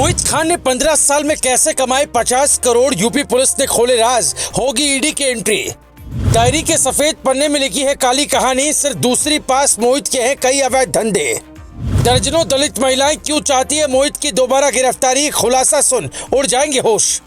मोहित खान ने 15 साल में कैसे कमाए 50 करोड़, यूपी पुलिस ने खोले राज, होगी ईडी की एंट्री। डायरी के सफेद पन्ने में लिखी है काली कहानी, सिर्फ दूसरी पास मोहित के हैं कई अवैध धंधे। दर्जनों दलित महिलाएं क्यों चाहती है मोहित की दोबारा गिरफ्तारी, खुलासा सुन उड़ जाएंगे होश।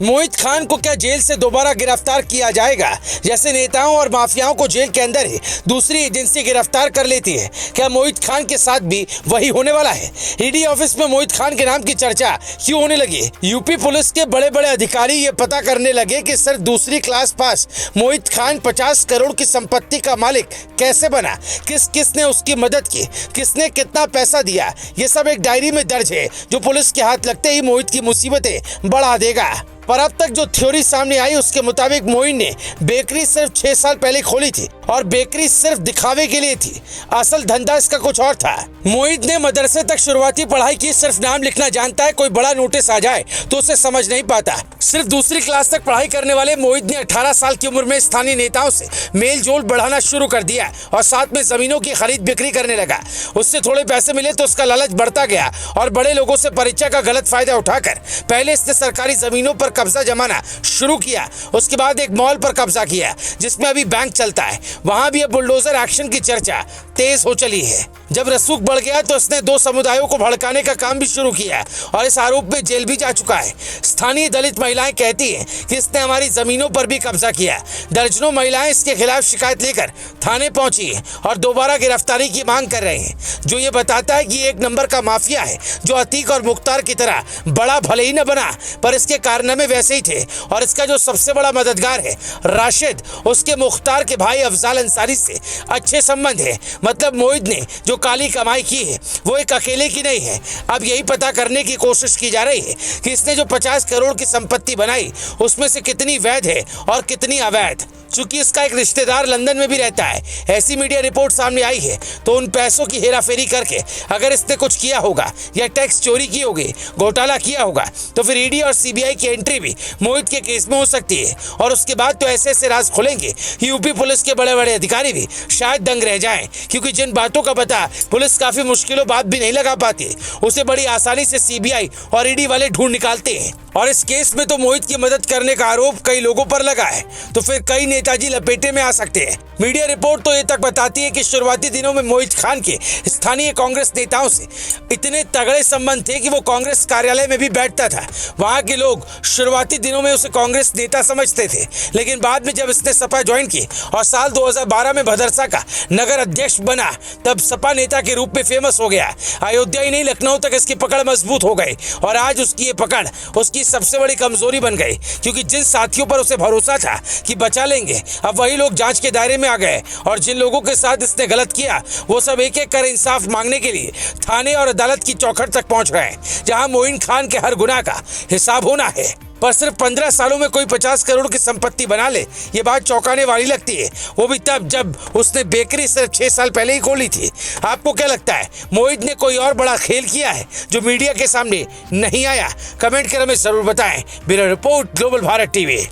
मोहित खान को क्या जेल से दोबारा गिरफ्तार किया जाएगा? जैसे नेताओं और माफियाओं को जेल के अंदर ही दूसरी एजेंसी गिरफ्तार कर लेती है, क्या मोहित खान के साथ भी वही होने वाला है? ईडी ऑफिस में मोहित खान के नाम की चर्चा क्यों होने लगी? यूपी पुलिस के बड़े बड़े अधिकारी ये पता करने लगे कि सिर्फ दूसरी क्लास पास मोहित खान 50 करोड़ की संपत्ति का मालिक कैसे बना, किसने उसकी मदद की, किसने कितना पैसा दिया। ये सब एक डायरी में दर्ज है जो पुलिस के हाथ लगते ही मोहित की मुसीबतें बढ़ा देगा। पर अब तक जो थ्योरी सामने आई उसके मुताबिक मोहित ने बेकरी सिर्फ 6 साल पहले खोली थी और बेकरी सिर्फ दिखावे के लिए थी, असल धंधा इसका कुछ और था। मोहित ने मदरसे तक शुरुआती पढ़ाई की, सिर्फ नाम लिखना जानता है, कोई बड़ा नोटिस आ जाए तो उसे समझ नहीं पाता। सिर्फ दूसरी क्लास तक पढ़ाई करने वाले मोहित ने 18 साल की उम्र में स्थानीय नेताओं से मेल जोल बढ़ाना शुरू कर दिया और साथ में जमीनों की खरीद बिक्री करने लगा। उससे थोड़े पैसे मिले तो उसका लालच बढ़ता गया और बड़े लोगों से परिचय का गलत फायदा उठाकर पहले इसने सरकारी जमीनों पर कब्जा जमाना शुरू किया। उसके बाद एक मॉल पर कब्जा किया जिसमें अभी बैंक चलता है, वहां भी अब बुलडोजर एक्शन की चर्चा तेज हो चली है। जब रसूख बढ़ गया तो इसने 2 समुदायों को भड़काने का काम भी शुरू किया और इस आरोप में जेल भी जा चुका है। स्थानीय दलित महिलाएं कहती हैं कि इसने हमारी जमीनों पर भी कब्जा किया। दर्जनों महिलाएं इसके खिलाफ शिकायत लेकर थाने पहुंची हैं और दोबारा गिरफ्तारी की मांग कर रहे हैं, जो ये बताता है कि एक नंबर का माफिया है जो अतीक और मुख्तार की तरह बड़ा भले ही न बना पर इसके कारनामे वैसे ही थे। और इसका जो सबसे बड़ा मददगार है राशिद, उसके मुख्तार के भाई अफजाल अंसारी से अच्छे संबंध है। मतलब मोहित ने जो काली कमाई की है वो एक अकेले की नहीं है। अब यही पता करने की कोशिश की जा रही है कि इसने जो 50 करोड़ की संपत्ति बनाई उसमें से कितनी वैध है और कितनी अवैध। चूंकि इसका एक रिश्तेदार लंदन में भी रहता है, ऐसी मीडिया रिपोर्ट सामने आई है, तो उन पैसों की हेराफेरी करके अगर इसने कुछ किया होगा या टैक्स चोरी की होगी, घोटाला किया होगा, तो फिर ईडी और सीबीआई की एंट्री भी मोहित के केस में हो सकती है। और उसके बाद तो ऐसे ऐसे राज खुलेंगे, यूपी पुलिस के बड़े बड़े अधिकारी भी शायद दंग रह जाएं, क्योंकि जिन बातों का पता पुलिस काफी मुश्किलों बाद भी नहीं लगा पाती, उसे बड़ी आसानी से सीबीआई और ईडी वाले ढूंढ निकालते हैं। और इस केस में तो मोहित की मदद करने का आरोप कई लोगों पर लगा है, तो फिर कई नेताजी लपेटे में आ सकते हैं। मीडिया रिपोर्ट तो ये तक बताती है कि शुरुआती दिनों में मोहित खान के स्थानीय कांग्रेस नेताओं से इतने तगड़े संबंध थे कि वो कांग्रेस कार्यालय में भी बैठता था। वहां के लोग शुरुआती दिनों में उसे कांग्रेस नेता समझते थे, लेकिन बाद में जब इसने सपा ज्वाइन की और साल 2012 में भदरसा का नगर अध्यक्ष बना, तब सपा नेता के रूप में फेमस हो गया। अयोध्या ही नहीं, लखनऊ तक इसकी पकड़ मजबूत हो गई और आज उसकी ये पकड़ उसकी सबसे बड़ी कमजोरी बन गई, क्योंकि जिन साथियों पर उसे भरोसा था कि बचा लेंगे, अब वही लोग जांच के दायरे में आ गए और जिन लोगों के साथ इसने गलत किया वो सब एक एक कर इंसाफ मांगने के लिए थाने और अदालत की चौखट तक पहुंच गए, जहां मोहित खान के हर गुनाह का हिसाब होना है। पर सिर्फ 15 सालों में कोई 50 करोड़ की संपत्ति बना ले, ये बात चौंकाने वाली लगती है, वो भी तब जब उसने बेकरी सिर्फ 6 साल पहले ही खोली थी। आपको क्या लगता है, मोहित ने कोई और बड़ा खेल किया है जो मीडिया के सामने नहीं आया? कमेंट कर हमें जरूर बताएं। Bureau report, global Bharat TV.